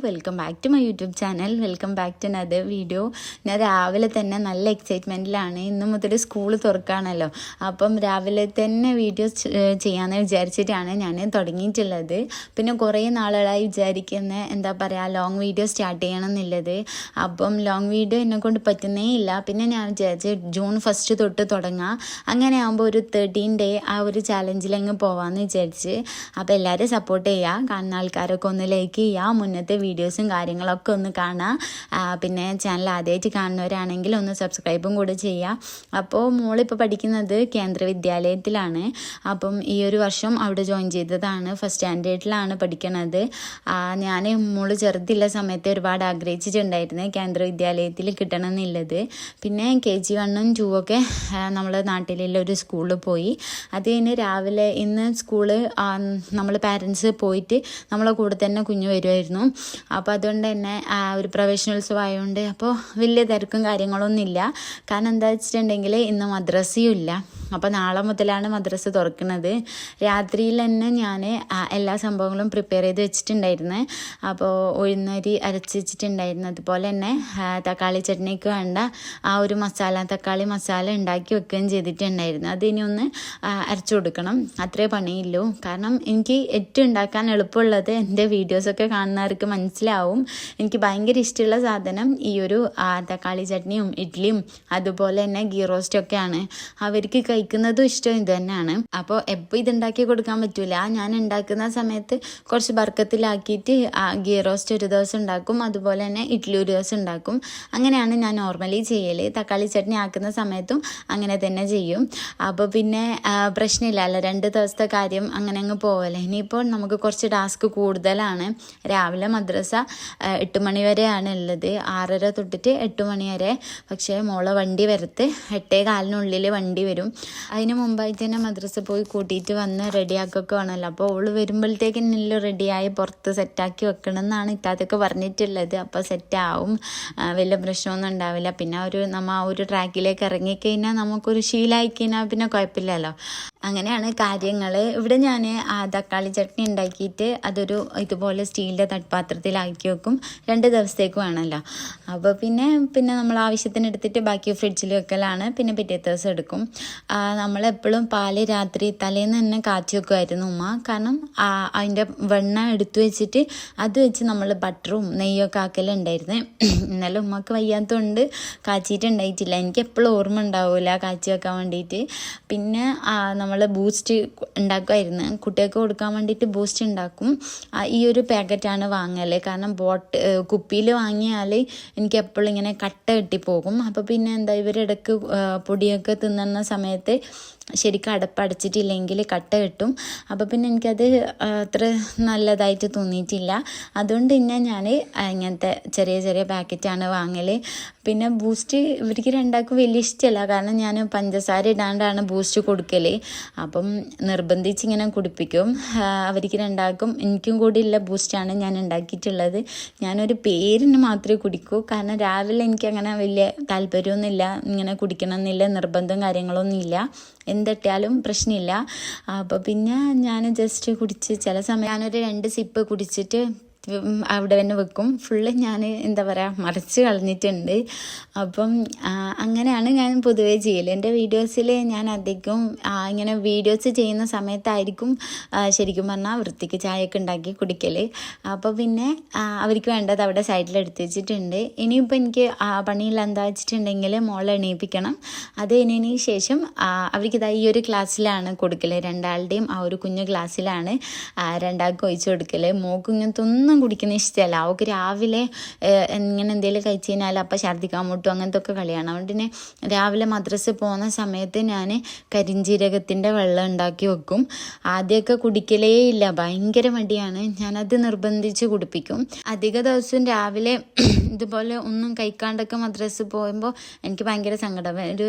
Welcome back to my YouTube channel. Welcome back to another video. ഞാൻ രാവിലെ തന്നെ നല്ല എക്സൈറ്റ്മെൻറ്റിലാണ്. ഇന്ന് മുതൽ സ്കൂൾ തുറക്കുകയാണല്ലോ. അപ്പം രാവിലെ തന്നെ വീഡിയോസ് ചെയ്യാമെന്ന് വിചാരിച്ചിട്ടാണ് ഞാൻ തുടങ്ങിയിട്ടുള്ളത്. പിന്നെ കുറേ നാളുകളായി വിചാരിക്കുന്ന എന്താ പറയുക ലോങ് വീഡിയോ സ്റ്റാർട്ട് ചെയ്യണം എന്നുള്ളത്. അപ്പം ലോങ് വീഡിയോ എന്നെക്കൊണ്ട് പറ്റുന്നേ ഇല്ല. പിന്നെ ഞാൻ വിചാരിച്ച് ജൂൺ 1 തൊട്ട് തുടങ്ങാം. അങ്ങനെ ആകുമ്പോൾ ഒരു 13 ഡേ ആ ഒരു ചാലഞ്ചിലങ്ങ് പോവാമെന്ന് വിചാരിച്ച്. അപ്പോൾ എല്ലാവരും സപ്പോർട്ട് ചെയ്യുക. കാണുന്ന ആൾക്കാരൊക്കെ ഒന്ന് ലൈക്ക് ചെയ്യുക, മുന്നത്തെ വീഡിയോസും കാര്യങ്ങളൊക്കെ ഒന്ന് കാണുക. പിന്നെ ചാനൽ ആദ്യമായിട്ട് കാണുന്നവരാണെങ്കിൽ ഒന്ന് സബ്സ്ക്രൈബും കൂടെ ചെയ്യുക. അപ്പോൾ മോളിപ്പോൾ പഠിക്കുന്നത് കേന്ദ്ര വിദ്യാലയത്തിലാണ്. അപ്പം ഈ ഒരു വർഷം അവിടെ ജോയിൻ ചെയ്തതാണ്. ഫസ്റ്റ് സ്റ്റാൻഡേർഡിലാണ് പഠിക്കണത്. ഞാൻ മോള് ചെറുതുള്ള സമയത്ത് ഒരുപാട് ആഗ്രഹിച്ചിട്ടുണ്ടായിരുന്നു കേന്ദ്ര വിദ്യാലയത്തിൽ കിട്ടണം എന്നുള്ളത്. പിന്നെ KG 1 2 ഒക്കെ നമ്മളെ നാട്ടിലുള്ള ഒരു സ്കൂളിൽ പോയി. അത് കഴിഞ്ഞ് രാവിലെ ഇന്ന് സ്കൂള് നമ്മൾ പാരൻസ് പോയിട്ട് നമ്മളെ കൂടെ തന്നെ കുഞ്ഞ് വരുമായിരുന്നു. അപ്പോൾ അതുകൊണ്ട് തന്നെ ഒരു പ്രവേശനോത്സവം ആയതുകൊണ്ട് അപ്പോൾ വലിയ തിരക്കും കാര്യങ്ങളൊന്നും ഇല്ല. കാരണം എന്താ വെച്ചിട്ടുണ്ടെങ്കിൽ ഇന്ന് മദ്രസയും ഇല്ല. അപ്പോൾ നാളെ മുതലാണ് മദ്രസ തുറക്കുന്നത്. രാത്രിയിൽ തന്നെ ഞാൻ എല്ലാ സംഭവങ്ങളും പ്രിപ്പയർ ചെയ്ത് വെച്ചിട്ടുണ്ടായിരുന്നു. അപ്പോൾ ഉഴുന്നരി അരച്ച് വെച്ചിട്ടുണ്ടായിരുന്നു. അതുപോലെ തന്നെ തക്കാളി ചട്നിക്ക് വേണ്ട ആ ഒരു മസാല, തക്കാളി മസാല ഉണ്ടാക്കി വെക്കുകയും ചെയ്തിട്ടുണ്ടായിരുന്നു. അതിനി ഒന്ന് അരച്ചു കൊടുക്കണം. അത്രേ പണിയുള്ളൂ. കാരണം എനിക്ക് ഏറ്റവും ഉണ്ടാക്കാൻ എളുപ്പമുള്ളത് എൻ്റെ വീഡിയോസൊക്കെ കാണുന്നവർക്ക് മനസ്സിലാവും. എനിക്ക് ഭയങ്കര ഇഷ്ടമുള്ള സാധനം ഈ ഒരു തക്കാളി ചട്നിയും ഇഡ്ഡലിയും അതുപോലെ തന്നെ ഗീ റോസ്റ്റൊക്കെയാണ്. അവർക്ക് കഴിക്കുന്നതും ഇഷ്ടം ഇത് തന്നെയാണ്. അപ്പോൾ എപ്പോൾ ഇതുണ്ടാക്കി കൊടുക്കാൻ പറ്റില്ല. ഞാൻ ഉണ്ടാക്കുന്ന സമയത്ത് കുറച്ച് ബർക്കത്തിലാക്കിയിട്ട് ഗീ റോസ്റ്റ് ഒരു ദിവസം ഉണ്ടാക്കും, അതുപോലെ തന്നെ ഇഡ്ഡലി ഒരു ദിവസം ഉണ്ടാക്കും. അങ്ങനെയാണ് ഞാൻ നോർമലി ചെയ്യൽ. തക്കാളി ചട്നി ആക്കുന്ന സമയത്തും അങ്ങനെ തന്നെ ചെയ്യും. അപ്പോൾ പിന്നെ പ്രശ്നമില്ലല്ലോ, 2 ദിവസത്തെ കാര്യം അങ്ങനെ അങ്ങ് പോവല്ലേ. ഇനിയിപ്പോൾ നമുക്ക് കുറച്ച് ടാസ്ക് കൂടുതലാണ്. രാവിലെ മദ്രസ 8 മണി വരെയാണ് ഉള്ളത്, 6:30 തൊട്ടിട്ട് 8 മണി വരെ. പക്ഷേ മോളെ വണ്ടി വരത്ത് 8:15 വണ്ടി വരും. അതിന് മുമ്പായിട്ട് തന്നെ മദ്രസ പോയി കൂട്ടിയിട്ട് വന്ന് റെഡിയാക്കൊക്കെ വേണമല്ലോ. അപ്പോൾ ഓള് വരുമ്പോഴത്തേക്ക് എല്ലാം റെഡിയായി പുറത്ത് സെറ്റാക്കി വെക്കണം എന്നാണ് ഇത്താത്തൊക്കെ പറഞ്ഞിട്ടുള്ളത്. അപ്പോൾ സെറ്റാവും, വലിയ പ്രശ്നമൊന്നും ഉണ്ടാവില്ല. പിന്നെ നമ്മൾ ആ ഒരു ട്രാക്കിലേക്ക് ഇറങ്ങിക്കഴിഞ്ഞാൽ നമുക്കൊരു ശീലമായി കഴിഞ്ഞാൽ പിന്നെ കുഴപ്പമില്ലല്ലോ. അങ്ങനെയാണ് കാര്യങ്ങൾ. ഇവിടെ ഞാൻ തക്കാളി ചട്നി ഉണ്ടാക്കിയിട്ട് അതൊരു ഇതുപോലെ സ്റ്റീലിൻ്റെ തട്ട്പാത്രത്തിലാക്കി വെക്കും. 2 ദിവസത്തേക്ക് വേണമല്ലോ. അപ്പോൾ പിന്നെ നമ്മൾ ആവശ്യത്തിന് എടുത്തിട്ട് ബാക്കി ഫ്രിഡ്ജിൽ വെക്കലാണ്. പിന്നെ പിറ്റേ ദിവസം എടുക്കും. നമ്മളെപ്പോഴും പാല് രാത്രി തലേന്ന് തന്നെ കാച്ചി വെക്കുമായിരുന്നു ഉമ്മ. കാരണം അതിൻ്റെ വെണ്ണ എടുത്തു വെച്ചിട്ട് അത് വെച്ച് നമ്മൾ ബട്ടറും നെയ്യൊക്കെ ആക്കലുണ്ടായിരുന്നു. ഇന്നലെ ഉമ്മക്ക് വയ്യാത്തതുകൊണ്ട് കാച്ചിട്ടുണ്ടായിട്ടില്ല. എനിക്ക് എപ്പോഴും ഓർമ്മ ഉണ്ടാവില്ല കാച്ചി വെക്കാൻ വേണ്ടിയിട്ട്. പിന്നെ നമ്മൾ ബൂസ്റ്റ് ഉണ്ടാക്കുമായിരുന്നു. കുട്ടികൾക്ക് കൊടുക്കാൻ വേണ്ടിയിട്ട് ബൂസ്റ്റ് ഉണ്ടാക്കും. ഈ ഒരു പാക്കറ്റാണ് വാങ്ങൽ. കാരണം കുപ്പിയിൽ വാങ്ങിയാൽ എനിക്ക് എപ്പോഴും ഇങ്ങനെ കട്ട കെട്ടിപ്പോകും. അപ്പോൾ പിന്നെ എന്താ ഇവരിടക്ക് പൊടിയൊക്കെ തിന്നുന്ന സമയത്ത് ശരിക്കും അടപ്പടച്ചിട്ടില്ലെങ്കിൽ കട്ട കിട്ടും. അപ്പോൾ പിന്നെ എനിക്കത് അത്ര നല്ലതായിട്ട് തോന്നിയിട്ടില്ല. അതുകൊണ്ട് തന്നെ ഞാൻ ഇങ്ങനത്തെ ചെറിയ ചെറിയ പാക്കറ്റാണ് വാങ്ങൽ. പിന്നെ ബൂസ്റ്റ് ഇവർക്ക് രണ്ടാൾക്കും വലിയ ഇഷ്ടമല്ല. കാരണം ഞാൻ പഞ്ചസാര ഇടാണ്ടാണ് ബൂസ്റ്റ് കൊടുക്കൽ. അപ്പം നിർബന്ധിച്ച് ഇങ്ങനെ കുടിപ്പിക്കും. അവർക്ക് രണ്ടാൾക്കും എനിക്കും കൂടി ഉള്ള ബൂസ്റ്റാണ് ഞാൻ ഉണ്ടാക്കിയിട്ടുള്ളത്. ഞാനൊരു പേരിന് മാത്രമേ കുടിക്കൂ. കാരണം രാവിലെ എനിക്കങ്ങനെ വലിയ താല്പര്യമൊന്നുമില്ല, ഇങ്ങനെ കുടിക്കണം എന്നില്ല, നിർബന്ധം കാര്യങ്ങളൊന്നും ഇല്ല. എന്തിട്ടാലും പ്രശ്നമില്ല. അപ്പോൾ പിന്നെ ഞാൻ ജസ്റ്റ് കുടിച്ച് ചില സമയം ഞാനൊരു 2 സിപ്പ് കുടിച്ചിട്ട് അവിടെ തന്നെ വെക്കും. ഫുള്ള് ഞാൻ എന്താ പറയുക മറിച്ച് കളഞ്ഞിട്ടുണ്ട്. അപ്പം അങ്ങനെയാണ് ഞാൻ പൊതുവേ ചെയ്യൽ. എൻ്റെ വീഡിയോസിൽ ഞാൻ അധികം ഇങ്ങനെ വീഡിയോസ് ചെയ്യുന്ന സമയത്തായിരിക്കും ശരിക്കും പറഞ്ഞാൽ വൃത്തിക്ക് ചായയൊക്കെ ഉണ്ടാക്കി കുടിക്കൽ. അപ്പോൾ പിന്നെ അവർക്ക് വേണ്ടത് അവിടെ സൈഡിൽ എടുത്ത് വെച്ചിട്ടുണ്ട്. ഇനിയിപ്പോൾ എനിക്ക് പണിയിൽ എന്താ വെച്ചിട്ടുണ്ടെങ്കിൽ മോളെ എണീപ്പിക്കണം. അത് കഴിഞ്ഞതിന് ശേഷം അവർക്ക് ഈ ഒരു ക്ലാസ്സിലാണ് കൊടുക്കൽ. 2ആളുടെയും ആ ഒരു കുഞ്ഞു ക്ലാസ്സിലാണ് 2ആൾക്കും ഒഴിച്ച് കൊടുക്കൽ. മോക്ക് ഇങ്ങനത്തൊന്നും കുടിക്കുന്ന ഇഷ്ടമല്ല. അവൾക്ക് രാവിലെ ഇങ്ങനെ എന്തെങ്കിലും കഴിച്ച് കഴിഞ്ഞാൽ അപ്പം ഛർദ്ദിക്കാൻ മുട്ടും, അങ്ങനത്തെ ഒക്കെ കളിയാണ്. അതുകൊണ്ട് തന്നെ രാവിലെ മദ്രസ പോകുന്ന സമയത്ത് ഞാൻ കരിഞ്ജീരകത്തിൻ്റെ വെള്ളം ഉണ്ടാക്കി വെക്കും. ആദ്യമൊക്കെ കുടിക്കലേ ഇല്ല, ഭയങ്കര മടിയാണ്. ഞാനത് നിർബന്ധിച്ച് കുടിപ്പിക്കും. അധിക ദിവസവും രാവിലെ ഇതുപോലെ ഒന്നും കഴിക്കാണ്ടൊക്കെ മദ്രസ പോകുമ്പോൾ എനിക്ക് ഭയങ്കര സങ്കടം.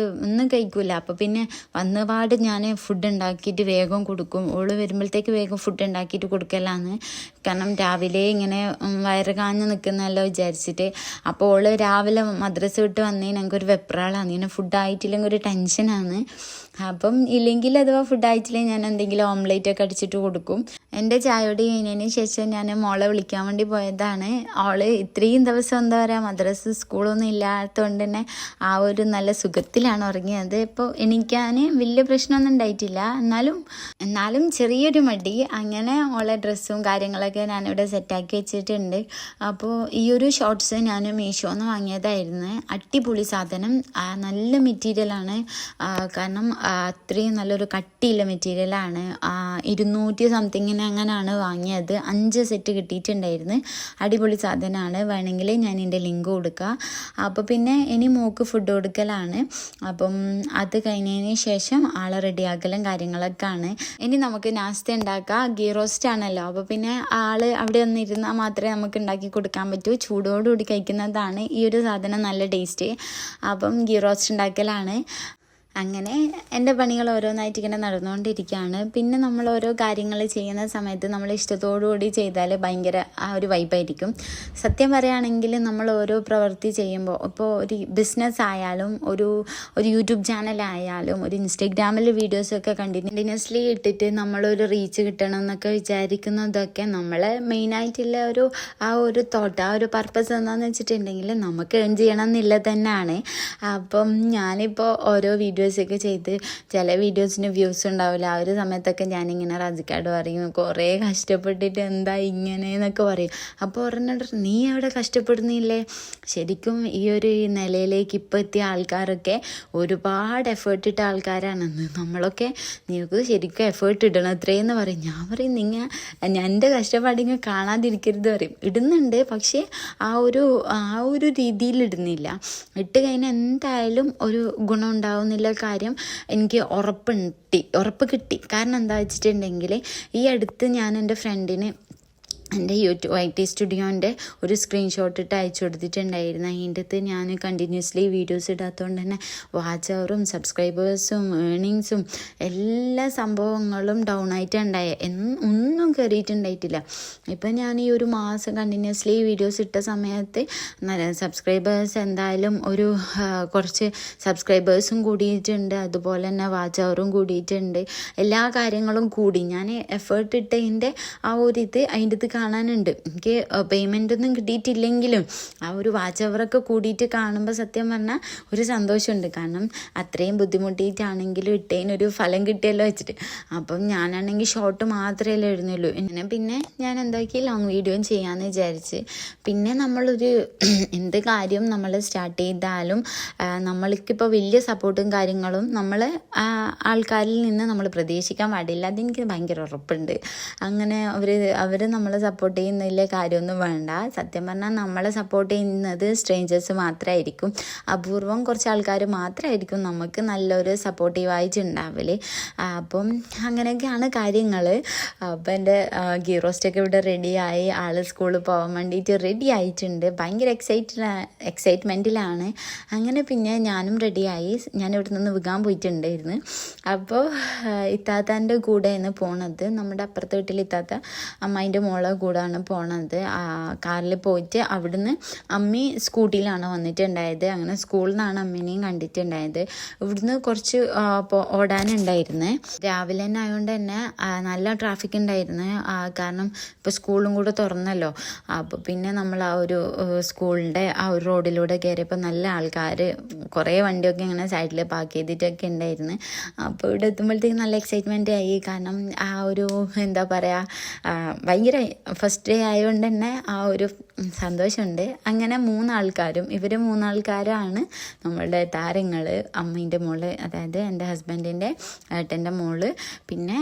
ഒന്നും കഴിക്കില്ല. അപ്പോൾ പിന്നെ വന്നപാട് ഞാൻ ഫുഡ് ഉണ്ടാക്കിയിട്ട് വേഗം കൊടുക്കും. ഓള് വരുമ്പോഴത്തേക്ക് വേഗം ഫുഡ് ഉണ്ടാക്കിയിട്ട് കൊടുക്കലാണ്. കാരണം രാവിലെ ഇങ്ങനെ വയറ് കാഞ്ഞ് നിൽക്കുന്നല്ലോ വിചാരിച്ചിട്ട്. അപ്പോൾ ഓള് രാവിലെ മദ്രസ വിട്ട് വന്നതിന് ഞങ്ങൾക്കൊരു വെപ്രാളാണ്. ഇങ്ങനെ ഫുഡായിട്ടില്ലെങ്കിൽ ഒരു ടെൻഷനാണ്. അപ്പം ഇല്ലെങ്കിൽ അഥവാ ഫുഡ് ആയിട്ടില്ലെങ്കിൽ ഞാൻ എന്തെങ്കിലും ഓംലേറ്റ് ഒക്കെ അടിച്ചിട്ട് കൊടുക്കും. എൻ്റെ ചായയോടെ കഴിഞ്ഞതിന് ശേഷം ഞാൻ മോളെ വിളിക്കാൻ വേണ്ടി പോയതാണ്. അവള് ഇത്രയും ദിവസം എന്താ പറയുക മദ്രസ സ്കൂളൊന്നും ഇല്ലാത്തതുകൊണ്ട് തന്നെ ആ ഒരു നല്ല സുഖത്തിലാണ് ഉറങ്ങിയത്. ഇപ്പോൾ എണീക്കാൻ വലിയ പ്രശ്നമൊന്നും ഉണ്ടായിട്ടില്ല, എന്നാലും ചെറിയൊരു മടി. അങ്ങനെ ഓളെ ഡ്രസ്സും കാര്യങ്ങളൊക്കെ ഞാനിവിടെ സെറ്റാക്കി വെച്ചിട്ടുണ്ട്. അപ്പോൾ ഈ ഒരു ഷോർട്ട്സ് ഞാൻ മീഷോന്ന് വാങ്ങിയതായിരുന്നു. അടിപൊളി സാധനം, നല്ല മെറ്റീരിയലാണ്. കാരണം അത്രയും നല്ലൊരു കട്ടിയുള്ള മെറ്റീരിയലാണ്. 200 സംതിങ്ങിന് അങ്ങനെയാണ് വാങ്ങിയത്. 5 സെറ്റ് കിട്ടിയിട്ടുണ്ടായിരുന്നു. അടിപൊളി സാധനമാണ്. വേണമെങ്കിൽ ഞാൻ എൻ്റെ ലിങ്ക് കൊടുക്കുക. അപ്പോൾ പിന്നെ ഇനി മോക്ക് ഫുഡ് കൊടുക്കലാണ്. അപ്പം അത് കഴിഞ്ഞതിന് ശേഷം ആളെ റെഡിയാക്കലും കാര്യങ്ങളൊക്കെ ആണ്. ഇനി നമുക്ക് നാസ്ത ഉണ്ടാക്കുക. ഗീ റോസ്റ്റ് ആണല്ലോ, അപ്പോൾ പിന്നെ ആൾ അവിടെ വന്നിരുന്നാൽ മാത്രമേ നമുക്ക് ഉണ്ടാക്കി കൊടുക്കാൻ പറ്റൂ. ചൂടോടുകൂടി കഴിക്കുന്നതാണ് ഈ ഒരു സാധനം നല്ല ടേസ്റ്റ്. അപ്പം ഗീ റോസ്റ്റ് ഉണ്ടാക്കലാണ്. അങ്ങനെ എൻ്റെ പണികൾ ഓരോന്നായിട്ട് ഇങ്ങനെ നടന്നുകൊണ്ടിരിക്കുകയാണ്. പിന്നെ നമ്മൾ ഓരോ കാര്യങ്ങൾ ചെയ്യുന്ന സമയത്ത് നമ്മൾ ഇഷ്ടത്തോടുകൂടി ചെയ്താൽ ഭയങ്കര ആ ഒരു വൈബായിരിക്കും. സത്യം പറയുകയാണെങ്കിൽ നമ്മൾ ഓരോ പ്രവൃത്തി ചെയ്യുമ്പോൾ, ഇപ്പോൾ ഒരു ബിസിനസ് ആയാലും ഒരു യൂട്യൂബ് ചാനലായാലും ഒരു ഇൻസ്റ്റഗ്രാമിൽ വീഡിയോസൊക്കെ കണ്ടിന്യൂസ്ലി ഇട്ടിട്ട് നമ്മളൊരു റീച്ച് കിട്ടണം എന്നൊക്കെ വിചാരിക്കുന്നതൊക്കെ നമ്മളെ മെയിനായിട്ടുള്ള ആ ഒരു തോട്ട്, ആ ഒരു പർപ്പസ് എന്താണെന്ന് വെച്ചിട്ടുണ്ടെങ്കിൽ നമുക്ക് ഏൺ ചെയ്യണം എന്നുള്ളത് തന്നെയാണ്. അപ്പം ഞാനിപ്പോൾ ഓരോ വീഡിയോസൊക്കെ ചെയ്ത് ചില വീഡിയോസിന് വ്യൂസ് ഉണ്ടാവില്ല. ആ ഒരു സമയത്തൊക്കെ ഞാനിങ്ങനെ റസിക്കാട് പറയും, കുറേ കഷ്ടപ്പെട്ടിട്ട് എന്താ ഇങ്ങനെ എന്നൊക്കെ പറയും. അപ്പോൾ പറഞ്ഞിട്ട് നീ അവിടെ കഷ്ടപ്പെടുന്നില്ലേ? ശരിക്കും ഈ ഒരു നിലയിലേക്ക് ഇപ്പോൾ എത്തിയ ആൾക്കാരൊക്കെ ഒരുപാട് എഫേർട്ട് ഇട്ട ആൾക്കാരാണെന്ന്. നമ്മളൊക്കെ നിങ്ങൾക്ക് ശരിക്കും എഫേർട്ട് ഇടണം അത്രയെന്ന് പറയും. ഞാൻ പറയും എൻ്റെ കഷ്ടപ്പാടിങ്ങനെ കാണാതിരിക്കരുത് പറയും. ഇടുന്നുണ്ട്, പക്ഷേ ആ ഒരു രീതിയിൽ ഇടുന്നില്ല. ഇട്ട് കഴിഞ്ഞാൽ എന്തായാലും ഒരു ഗുണം ഉണ്ടാവുന്നില്ല കാര്യം എനിക്ക് ഉറപ്പ് കിട്ടി. കാരണം എന്താ വെച്ചിട്ടുണ്ടെങ്കിൽ ഈ അടുത്ത് ഞാൻ എൻ്റെ ഫ്രണ്ടിന് എൻ്റെ യൂട്യൂബ് IT സ്റ്റുഡിയോൻ്റെ ഒരു സ്ക്രീൻഷോട്ട് ഇട്ട് അയച്ചു കൊടുത്തിട്ടുണ്ടായിരുന്നു. അതിൻ്റെ അടുത്ത് ഞാൻ കണ്ടിന്യൂസ്ലി വീഡിയോസ് ഇടാത്തതുകൊണ്ട് തന്നെ വാച്ച് അവറും സബ്സ്ക്രൈബേഴ്സും ഏർണിങ്സും എല്ലാ സംഭവങ്ങളും ഡൗൺ ആയിട്ടുണ്ടായ ഒന്നും കയറിയിട്ടുണ്ടായിട്ടില്ല. ഇപ്പം ഞാൻ ഈ ഒരു മാസം കണ്ടിന്യൂസ്ലി വീഡിയോസ് ഇട്ട സമയത്ത് സബ്സ്ക്രൈബേഴ്സ് എന്തായാലും കുറച്ച് സബ്സ്ക്രൈബേഴ്സും കൂടിയിട്ടുണ്ട്, അതുപോലെ തന്നെ വാച്ച് അവറും കൂടിയിട്ടുണ്ട്. എല്ലാ കാര്യങ്ങളും കൂടി. ഞാൻ എഫേർട്ട് ഇട്ടതിൻ്റെ ആ ഒരു അതിൻ്റെ ഇത് കാണാനുണ്ട്. എനിക്ക് പേയ്മെൻ്റ് ഒന്നും കിട്ടിയിട്ടില്ലെങ്കിലും ആ ഒരു വാച്ച് അവറൊക്കെ കൂടിയിട്ട് കാണുമ്പോൾ സത്യം പറഞ്ഞാൽ ഒരു സന്തോഷമുണ്ട്. കാരണം അത്രയും ബുദ്ധിമുട്ടിയിട്ടാണെങ്കിലും ഇട്ടതിനൊരു ഫലം കിട്ടിയല്ലോ വെച്ചിട്ട്. അപ്പം ഞാനാണെങ്കിൽ ഷോർട്ട് മാത്രമേ ഇടുന്നുള്ളൂ. പിന്നെ ഞാൻ എന്താക്കി ലോങ് വീഡിയോയും ചെയ്യാമെന്ന് വിചാരിച്ച്. പിന്നെ നമ്മളൊരു എന്ത് കാര്യം നമ്മൾ സ്റ്റാർട്ട് ചെയ്താലും നമ്മൾക്കിപ്പോൾ വലിയ സപ്പോർട്ടും കാര്യങ്ങളും നമ്മൾ ആൾക്കാരിൽ നിന്ന് നമ്മൾ പ്രതീക്ഷിക്കാൻ പാടില്ല. അതെനിക്ക് ഭയങ്കര ഉറപ്പുണ്ട്. അങ്ങനെ അവർ നമ്മളെ സപ്പോർട്ട് ചെയ്യുന്നതിലെ കാര്യമൊന്നും വേണ്ട. സത്യം പറഞ്ഞാൽ നമ്മളെ സപ്പോർട്ട് ചെയ്യുന്നത് സ്ട്രേഞ്ചേഴ്സ് മാത്രമായിരിക്കും. അപൂർവം കുറച്ച് ആൾക്കാർ മാത്രമായിരിക്കും നമുക്ക് നല്ലൊരു സപ്പോർട്ടീവായിട്ട് ഉണ്ടാവൽ. അപ്പം അങ്ങനെയൊക്കെയാണ് കാര്യങ്ങൾ. അപ്പം എൻ്റെ ഗീ റോസ്റ്റൊക്കെ ഇവിടെ റെഡിയായി. ആൾ സ്കൂളിൽ പോകാൻ വേണ്ടിയിട്ട് റെഡി ആയിട്ടുണ്ട്. ഭയങ്കര എക്സൈറ്റ്മെൻറ്റിലാണ്. അങ്ങനെ പിന്നെ ഞാനും റെഡിയായി. ഞാൻ ഇവിടെ നിന്ന് വിൽക്കാൻ പോയിട്ടുണ്ടായിരുന്നു. അപ്പോൾ ഇത്താത്താൻ്റെ കൂടെയാണ് പോണത്. നമ്മുടെ അപ്പുറത്തെ വീട്ടിൽ ഇത്താത്ത അമ്മേൻ്റെ മോളെ കൂടെയാണ് പോണത്. കാറിൽ പോയിട്ട് അവിടുന്ന് അമ്മി സ്കൂട്ടിയിലാണ് വന്നിട്ടുണ്ടായത്. അങ്ങനെ സ്കൂളിൽ നിന്നാണ് അമ്മേനെയും കണ്ടിട്ടുണ്ടായത്. ഇവിടുന്ന് കുറച്ച് ഓടാനുണ്ടായിരുന്നു. രാവിലെ തന്നെ ആയതുകൊണ്ട് തന്നെ നല്ല ട്രാഫിക് ഉണ്ടായിരുന്നു. കാരണം ഇപ്പോൾ സ്കൂളും കൂടെ തുറന്നല്ലോ. അപ്പോൾ പിന്നെ നമ്മൾ ആ ഒരു സ്കൂളിൻ്റെ ആ ഒരു റോഡിലൂടെ കയറിയപ്പോൾ നല്ല ആൾക്കാർ, കുറേ വണ്ടിയൊക്കെ ഇങ്ങനെ സൈഡിൽ പാർക്ക് ചെയ്തിട്ടൊക്കെ ഉണ്ടായിരുന്നു. അപ്പോൾ ഇവിടെ എത്തുമ്പോഴത്തേക്കും നല്ല എക്സൈറ്റ്മെൻ്റ് ആയി. കാരണം ആ ഒരു എന്താ പറയുക, ഭയങ്കര ഫസ്റ്റ് ഡേ ആയതുകൊണ്ട് തന്നെ ആ ഒരു സന്തോഷമുണ്ട്. അങ്ങനെ ഇവർ മൂന്നാൾക്കാരാണ് നമ്മളുടെ താരങ്ങൾ. അമ്മേൻ്റെ മോള്, അതായത് എൻ്റെ ഹസ്ബൻഡിൻ്റെ ഏട്ടൻ്റെ മോള്, പിന്നെ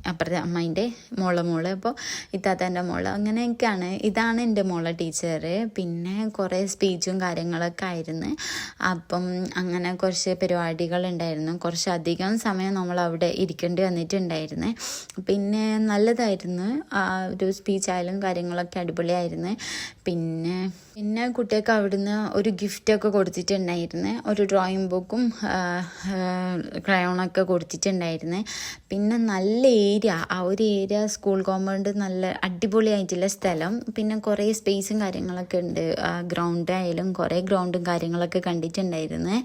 അപ്പുറത്തെ അമ്മേൻ്റെ മോള്, അപ്പോൾ ഇത്താത്തൻ്റെ മോള്. അങ്ങനെയൊക്കെയാണ്. ഇതാണ് എൻ്റെ മോളെ ടീച്ചർ. പിന്നെ കുറേ സ്പീച്ചും കാര്യങ്ങളൊക്കെ ആയിരുന്നു. അപ്പം അങ്ങനെ കുറച്ച് പരിപാടികളുണ്ടായിരുന്നു. കുറച്ചധികം സമയം നമ്മൾ അവിടെ ഇരിക്കേണ്ടി വന്നിട്ടുണ്ടായിരുന്നു. പിന്നെ നല്ലതായിരുന്നു. ആ ഒരു സ്പീച്ച് ആയാലും കാര്യങ്ങളൊക്കെ അടിപൊളിയായിരുന്നു. പിന്നെ കുട്ടികൾക്ക് അവിടുന്ന് ഒരു ഗിഫ്റ്റൊക്കെ കൊടുത്തിട്ടുണ്ടായിരുന്നു. ഒരു ഡ്രോയിങ് ബുക്കും ക്രയോണൊക്കെ കൊടുത്തിട്ടുണ്ടായിരുന്നു. പിന്നെ നല്ല ഏരിയ, ആ ഒരു ഏരിയ സ്കൂൾ കോമ്പൗണ്ട് നല്ല അടിപൊളിയായിട്ടുള്ള സ്ഥലം. പിന്നെ കുറേ സ്പേസും കാര്യങ്ങളൊക്കെ ഉണ്ട്. ഗ്രൗണ്ട് ആയാലും കുറേ ഗ്രൗണ്ടും കാര്യങ്ങളൊക്കെ കണ്ടിട്ടുണ്ടായിരുന്നു.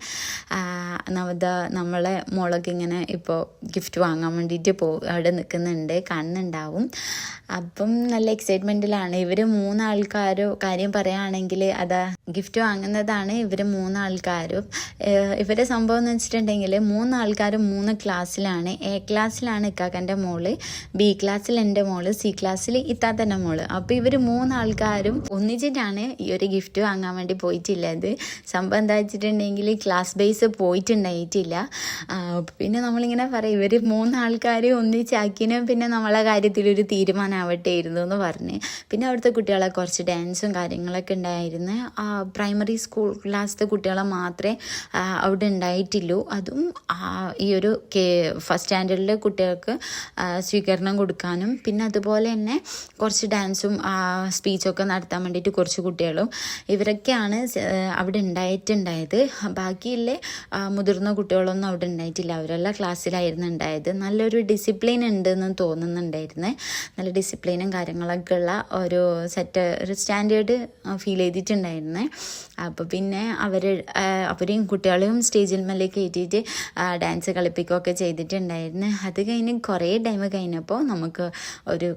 നമ്മളെ മോളൊക്കെ ഇങ്ങനെ ഇപ്പോൾ ഗിഫ്റ്റ് വാങ്ങാൻ വേണ്ടിയിട്ട് അവിടെ നിൽക്കുന്നുണ്ട്, കാണുന്നുണ്ടാവും. അപ്പം നല്ല എക്സൈറ്റ്മെൻറ്റിലാണ് ഇവർ 3 ആൾക്കാരും. കാര്യം പറയുകയാണെങ്കിൽ അതാ ഗിഫ്റ്റ് വാങ്ങുന്നതാണ് ഇവർ 3 ആൾക്കാരും. ഇവരുടെ സംഭവം എന്ന് വെച്ചിട്ടുണ്ടെങ്കിൽ 3 ആൾക്കാരും 3 ക്ലാസ്സിലാണ്. എ ക്ലാസ്സിലാണ് ഇക്കാക്കൻ്റെ മോള്, ബി ക്ലാസ്സിൽ എൻ്റെ മോള്, സി ക്ലാസ്സിൽ ഇത്താത്തൻ്റെ മോള്. അപ്പോൾ ഇവർ 3 ആൾക്കാരും ഒന്നിച്ചിട്ടാണ് ഈ ഒരു ഗിഫ്റ്റ് വാങ്ങാൻ വേണ്ടി പോയിട്ടുള്ളത്. സംഭവം എന്താ വെച്ചിട്ടുണ്ടെങ്കിൽ ക്ലാസ് ബേസ് പോയിട്ടുണ്ടായിട്ടില്ല. പിന്നെ നമ്മളിങ്ങനെ പറയും ഇവർ 3 ആൾക്കാരെ ഒന്നിച്ചാക്കിനും പിന്നെ നമ്മളെ കാര്യത്തിലൊരു തീരുമാനമാവട്ടെയിരുന്നു എന്ന് പറഞ്ഞ്. പിന്നെ അവിടുത്തെ കുട്ടികളെ കുറച്ച് ഡാൻസും കാര്യങ്ങളൊക്കെ ഉണ്ടായിരുന്നു. പ്രൈമറി സ്കൂൾ ക്ലാസ്സിലെ കുട്ടികളെ മാത്രമേ അവിടെ ഉണ്ടായിട്ടുള്ളൂ. അതും ഈ ഒരു ഫസ്റ്റ് സ്റ്റാൻഡേർഡിലെ കുട്ടികൾക്ക് സ്വീകരണം കൊടുക്കാനും പിന്നെ അതുപോലെ തന്നെ കുറച്ച് ഡാൻസും സ്പീച്ചൊക്കെ നടത്താൻ വേണ്ടിയിട്ട് കുറച്ച് കുട്ടികളും ഇവരൊക്കെയാണ് അവിടെ ഉണ്ടായിട്ടുണ്ടായത്. ബാക്കിയുള്ള മുതിർന്ന കുട്ടികളൊന്നും അവിടെ ഉണ്ടായിട്ടില്ല. അവരെല്ലാം ക്ലാസ്സിലായിരുന്നു ഉണ്ടായത്. നല്ലൊരു ഡിസിപ്ലിൻ ഉണ്ടെന്ന് തോന്നുന്നുണ്ടായിരുന്നു. നല്ല ഡിസിപ്ലിനും കാര്യങ്ങളൊക്കെ ഉള്ള ഒരു സ്റ്റാൻഡേർഡ് ഫീൽ ചെയ്തിട്ടുണ്ടായിരുന്നു. അപ്പോൾ പിന്നെ അവരെയും കുട്ടികളെയും സ്റ്റേജിൽ മേലെ കയറ്റിയിട്ട് ഡാൻസ് കളിപ്പിക്കുകയൊക്കെ ചെയ്തിട്ടുണ്ടായിരുന്നു. അത് കഴിഞ്ഞ് കുറേ ടൈം കഴിഞ്ഞപ്പോൾ നമുക്ക് ഒരു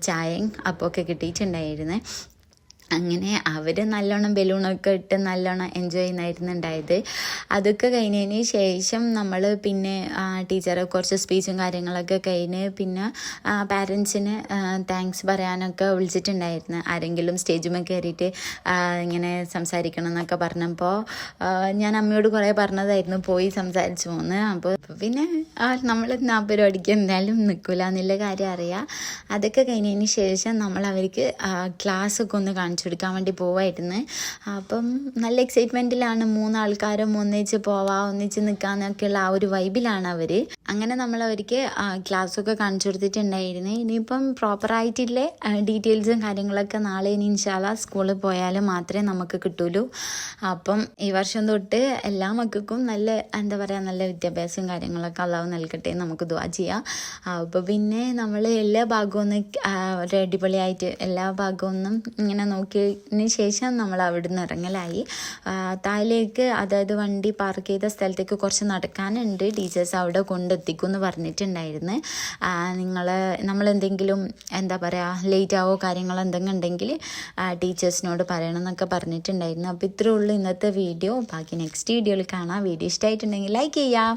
ചായയും അപ്പമൊക്കെ കിട്ടിയിട്ടുണ്ടായിരുന്നു. അങ്ങനെ അവർ നല്ലോണം ബലൂണൊക്കെ ഇട്ട് നല്ലോണം എൻജോയ് ചെയ്യുന്നായിരുന്നു ഉണ്ടായത്. അതൊക്കെ കഴിഞ്ഞതിന് ശേഷം നമ്മൾ പിന്നെ ടീച്ചറെ കുറച്ച് സ്പീച്ചും കാര്യങ്ങളൊക്കെ കഴിഞ്ഞ് പിന്നെ പാരൻസിന് താങ്ക്സ് പറയാനൊക്കെ വിളിച്ചിട്ടുണ്ടായിരുന്നു. ആരെങ്കിലും സ്റ്റേജിൽ കയറിയിട്ട് ഇങ്ങനെ സംസാരിക്കണം എന്നൊക്കെ പറഞ്ഞപ്പോൾ ഞാൻ അമ്മയോട് കുറേ പറഞ്ഞതായിരുന്നു പോയി സംസാരിച്ചു പോകുന്നത്. അപ്പോൾ പിന്നെ നമ്മൾ ആ പരിപാടിക്ക് എന്തായാലും നിൽക്കില്ല എന്നുള്ള കാര്യം അറിയാം. അതൊക്കെ കഴിഞ്ഞതിന് ശേഷം നമ്മൾ അവർക്ക് ക്ലാസ്സൊക്കെ ഒന്ന് കാണിച്ചു കൊടുക്കാൻ വേണ്ടി പോവായിരുന്നു. അപ്പം നല്ല എക്സൈറ്റ്മെൻറ്റിലാണ്. 3 ആൾക്കാരും ഒന്നിച്ച് ഒന്നിച്ച് നിൽക്കാന്നൊക്കെയുള്ള ആ ഒരു വൈബിലാണ് അവർ. അങ്ങനെ നമ്മൾ അവർക്ക് ക്ലാസ്സൊക്കെ കാണിച്ചു കൊടുത്തിട്ടുണ്ടായിരുന്നു. ഇനിയിപ്പം പ്രോപ്പറായിട്ടുള്ള ഡീറ്റെയിൽസും കാര്യങ്ങളൊക്കെ നാളെ ഇനി ഇൻഷാല്ലാ സ്കൂളിൽ പോയാൽ മാത്രമേ നമുക്ക് കിട്ടുള്ളൂ. അപ്പം ഈ വർഷം തൊട്ട് എല്ലാ മക്കൾക്കും നല്ല എന്താ പറയുക നല്ല വിദ്യാഭ്യാസവും കാര്യങ്ങളൊക്കെ അള്ളാഹു നൽകട്ടെ നമുക്ക് ദുആ ചെയ്യാം. അപ്പോൾ പിന്നെ നമ്മൾ എല്ലാ ഭാഗവും ഒന്ന് അടിപൊളിയായിട്ട് എല്ലാ ഭാഗവും ഒന്നും ഇങ്ങനെ നോക്കിയതിന് ശേഷം നമ്മൾ അവിടുന്ന് ഇറങ്ങലായി. താഴേക്ക് അതായത് വണ്ടി പാർക്ക് ചെയ്ത സ്ഥലത്തേക്ക് കുറച്ച് നടക്കാനുണ്ട്. ടീച്ചേഴ്സ് അവിടെ കൊണ്ടെത്തിക്കും എന്ന് പറഞ്ഞിട്ടുണ്ടായിരുന്നു. നമ്മളെന്തെങ്കിലും എന്താ പറയുക ലേറ്റ് ആവോ കാര്യങ്ങളോ എന്തെങ്കിലും ഉണ്ടെങ്കിൽ ടീച്ചേഴ്സിനോട് പറയണം എന്നൊക്കെ പറഞ്ഞിട്ടുണ്ടായിരുന്നു. അപ്പോൾ ഇത്രയേ ഉള്ളൂ ഇന്നത്തെ വീഡിയോ. ബാക്കി നെക്സ്റ്റ് വീഡിയോയിൽ കാണാം. വീഡിയോ ഇഷ്ടമായിട്ടുണ്ടെങ്കിൽ ലൈക്ക് ചെയ്യാം.